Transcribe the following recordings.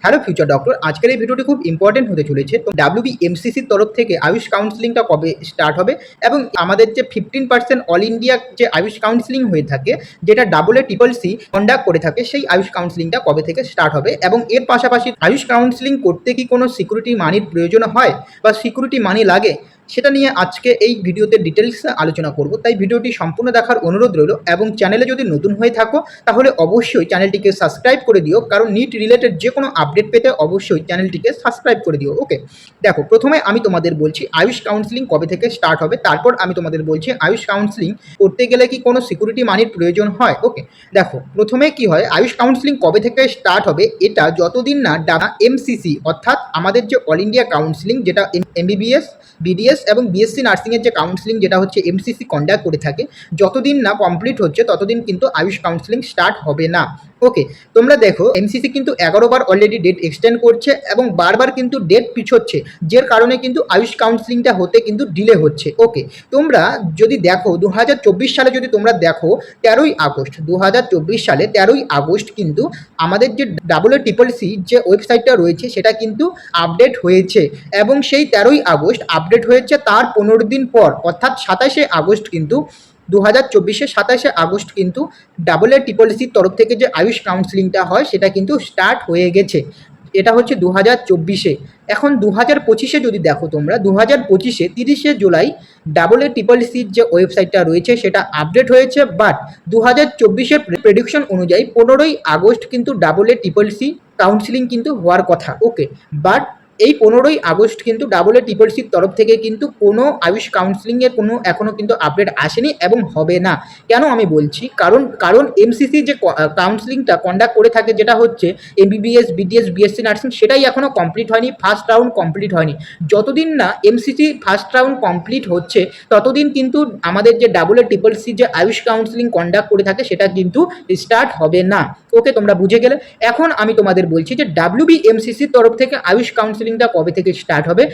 Hello future doctor, আজকের এই ভিডিওটি খুব ইম্পর্টেন্ট হতে চলেছে। তো WBMCCর তরফ থেকে আয়ুষ কাউন্সিলিংটা কবে স্টার্ট হবে এবং আমাদের যে 15% অল ইন্ডিয়া যে আয়ুষ কাউন্সিলিং হয়ে থাকে, যেটা CCC কন্ডাক্ট করে থাকে, সেই আয়ুষ কাউন্সিলিংটা কবে থেকে স্টার্ট হবে এবং এর পাশাপাশি আয়ুষ কাউন্সিলিং করতে কি কোনো সিকিউরিটি মানির প্রয়োজন হয় বা সিকিউরিটি মানি লাগে, সেটা নিয়ে আজকে এই ভিডিওতে ডিটেলসে আলোচনা করব। তাই ভিডিওটি সম্পূর্ণ দেখার অনুরোধ রইল এবং চ্যানেলে যদি নতুন হয়ে থাকো তাহলে অবশ্যই চ্যানেলটিকে সাবস্ক্রাইব করে দিও, কারণ নিট রিলেটেড যে কোনো আপডেট পেতে অবশ্যই চ্যানেলটিকে সাবস্ক্রাইব করে দিও। ওকে, দেখো, প্রথমে আমি তোমাদের বলছি আয়ুষ কাউন্সিলিং কবে থেকে স্টার্ট হবে, তারপর আমি তোমাদের বলছি আয়ুষ কাউন্সিলিং করতে গেলে কি কোনো সিকিউরিটি মানির প্রয়োজন হয়। ওকে, দেখো, প্রথমে কি হয়, আয়ুষ কাউন্সিলিং কবে থেকে স্টার্ট হবে, এটা যতদিন না MCC অর্থাৎ আমাদের যে অল ইন্ডিয়া কাউন্সিলিং, যেটা MBBS, BDS এবং BSc নার্সিংয়ের যে কাউন্সিলিং যেটা হচ্ছে MCC কন্ডাক্ট করে থাকে, যতদিন না কমপ্লিট হচ্ছে ততদিন কিন্তু আয়ুষ কাউন্সিলিং স্টার্ট হবে না। ওকে, তোমরা দেখো MCC কিন্তু 11 বার অলরেডি ডেট এক্সটেন্ড করছে এবং বারবার কিন্তু ডেট পিছোচ্ছে, যার কারণে কিন্তু আয়ুষ কাউন্সিলিংটা হতে কিন্তু ডিলে হচ্ছে। ওকে, তোমরা যদি দেখো 2024 সালে যদি তোমরা দেখো 13ই আগস্ট 2024 সালে 13ই আগস্ট কিন্তু আমাদের যে CCC যে ওয়েবসাইটটা রয়েছে সেটা কিন্তু আপডেট হয়েছে এবং সেই 13ই আগস্ট আপডেট হয়েছে তার 15 দিন পর, অর্থাৎ 27শে আগস্ট কিন্তু 2024 27শে আগস্ট কিন্তু CCCর তরফ থেকে যে আয়ুষ কাউন্সিলিংটা হয় সেটা কিন্তু স্টার্ট হয়ে গেছে। এটা হচ্ছে 2024-এ। এখন 2025-এ যদি দেখো তোমরা, 2025-এ 30শে জুলাই CCCর যে ওয়েবসাইটটা রয়েছে সেটা আপডেট হয়েছে, বাট 2024-এর প্রেডিকশন অনুযায়ী 15ই আগস্ট কিন্তু CCC কাউন্সিলিং কিন্তু হওয়ার কথা। ওকে, বাট এই 15ই আগস্ট কিন্তু CCCর তরফ থেকে কিন্তু কোনো আয়ুষ কাউন্সিলিংয়ের কোনো এখনও কিন্তু আপডেট আসেনি এবং হবে না। কেন আমি বলছি, কারণ MCC যে কাউন্সিলিংটা কন্ডাক্ট করে থাকে, যেটা হচ্ছে MBBS, BDS, BSc নার্সিং, সেটাই এখনও কমপ্লিট হয়নি, ফার্স্ট রাউন্ড কমপ্লিট হয়নি। যতদিন না MCC ফার্স্ট রাউন্ড কমপ্লিট হচ্ছে ততদিন কিন্তু আমাদের যে CCC যে আয়ুষ কাউন্সিলিং কন্ডাক্ট করে থাকে সেটা কিন্তু স্টার্ট হবে না। ওকে, তোমরা বুঝে গেলে। এখন আমি তোমাদের বলছি যে WBMCCর তরফ থেকে আয়ুষ কাউন্সিলিংটা কবে থেকে স্টার্ট হবে।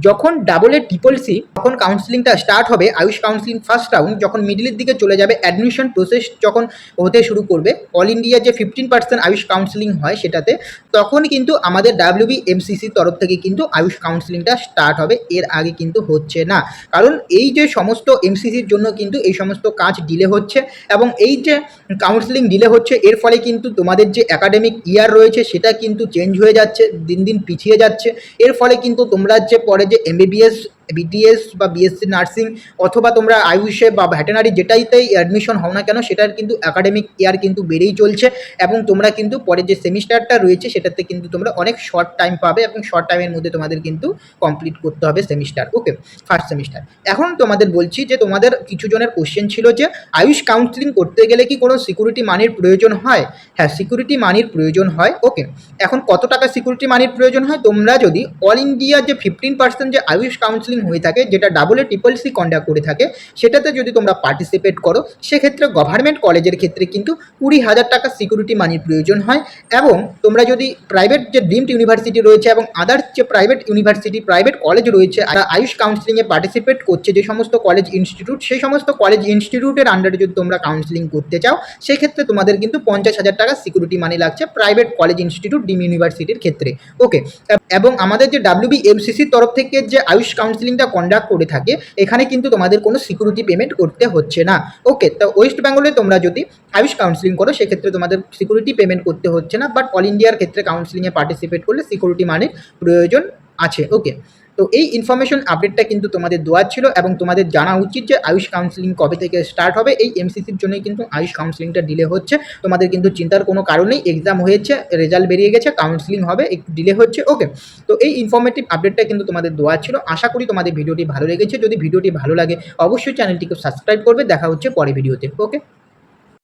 যখন CCC যখন কাউন্সিলিংটা স্টার্ট হবে, আয়ুষ কাউন্সিলিং ফার্স্ট রাউন্ড যখন মিডলের দিকে চলে যাবে, অ্যাডমিশন প্রসেস যখন হতে শুরু করবে, অল ইন্ডিয়া যে 15% আয়ুষ কাউন্সিলিং হয় সেটাতে, তখন কিন্তু আমাদের WBMCCর তরফ থেকে কিন্তু আয়ুষ কাউন্সিলিংটা স্টার্ট হবে। এর আগে কিন্তু হচ্ছে না, কারণ এই যে সমস্ত MCCর জন্য কিন্তু এই সমস্ত কাজ ডিলে হচ্ছে এবং এই যে কাউন্সিলিং ডিলে হচ্ছে এর ফলে কিন্তু তোমাদের যে একাডেমিক ইয়ার রয়েছে সেটা কিন্তু চেঞ্জ হয়ে যাচ্ছে, দিন দিন পিছিয়ে যাচ্ছে। এর ফলে কিন্তু তোমরা যে পরে যে MBBS, BDS বা BSc নার্সিং অথবা তোমরা আয়ুষে বা ভেটেনারি যেটাইতেই অ্যাডমিশন হও না কেন, সেটার কিন্তু একাডেমিক ইয়ার কিন্তু বেড়েই চলছে এবং তোমরা কিন্তু পরে যে সেমিস্টারটা রয়েছে সেটাতে কিন্তু তোমরা অনেক শর্ট টাইম পাবে এবং শর্ট টাইমের মধ্যে তোমাদের কিন্তু কমপ্লিট করতে হবে সেমিস্টার। ওকে, ফার্স্ট সেমিস্টার। এখন তোমাদের বলছি যে তোমাদের কিছু জনের কোশ্চেন ছিল যে আয়ুষ কাউন্সিলিং করতে গেলে কি কোনো সিকিউরিটি মানির প্রয়োজন হয়। হ্যাঁ, সিকিউরিটি মানির প্রয়োজন হয়। ওকে, এখন কত টাকা সিকিউরিটি মানির প্রয়োজন হয়, তোমরা যদি অল ইন্ডিয়া যে 15% যে আয়ুষ কাউন্সিলিং হয়ে থাকে, যেটা CCC কন্ডাক্ট করে থাকে, সেটাতে যদি তোমরা পার্টিসিপেট করো, সেক্ষেত্রে গভর্নমেন্ট কলেজের ক্ষেত্রে কিন্তু 20,000 টাকা সিকিউরিটি মানির প্রয়োজন হয়। এবং তোমরা যদি প্রাইভেট যে ডিমড ইউনিভার্সিটি রয়েছে এবং আদার্স যে প্রাইভেট ইউনিভার্সিটি, প্রাইভেট কলেজ রয়েছে, আর আয়ুষ কাউন্সিলিংয়ে পার্টিসিপেট করছে যে সমস্ত কলেজ ইনস্টিটিউট, সেই সমস্ত কলেজ ইনস্টিটিউটের আন্ডারে যদি তোমরা কাউন্সিলিং করতে চাও, সেক্ষেত্রে তোমাদের কিন্তু 50,000 টাকা সিকিউরিটি মানি লাগছে প্রাইভেট কলেজ ইনস্টিটিউট, ডিম ইউনিভার্সিটির ক্ষেত্রে। ওকে, এবং আমাদের যে WBMCCর তরফ থেকে যে আয়ুষ কাউন্সিলিংটা কন্ডাক্ট করে থাকে, এখানে কিন্তু তোমাদের কোনো সিকিউরিটি পেমেন্ট করতে হচ্ছে না। ওকে, তো ওয়েস্ট বেঙ্গলে তোমরা যদি আয়ুষ কাউন্সিলিং করো সেক্ষেত্রে তোমাদের সিকিউরিটি পেমেন্ট করতে হচ্ছে না, বাট অল ইন্ডিয়ার ক্ষেত্রে কাউন্সিলিংয়ে পার্টিসিপেট করলে সিকিউরিটি মানির প্রয়োজন আছে। ওকে, তো এই ইনফরমেশন আপডেটটা কিন্তু তোমাদের দেওয়ার ছিল এবং তোমাদের জানা উচিত যে আয়ুষ কাউন্সিলিং কবে থেকে স্টার্ট হবে। এই MCCর জন্যই কিন্তু আয়ুষ কাউন্সিলিংটা ডিলে হচ্ছে, তোমাদের কিন্তু চিন্তার কোনো কারণ নেই। এক্সাম হয়েছে, রেজাল্ট বেরিয়ে গেছে, কাউন্সিলিং হবে, একটু ডিলে হচ্ছে। ওকে, তো এই ইনফরমেটিভ আপডেটটা কিন্তু তোমাদের দেওয়ার ছিল। আশা করি তোমাদের ভিডিওটি ভালো লেগেছে। যদি ভিডিওটি ভালো লাগে অবশ্যই চ্যানেলটিকে সাবস্ক্রাইব করবে। দেখা হচ্ছে পরে ভিডিওতে। ওকে।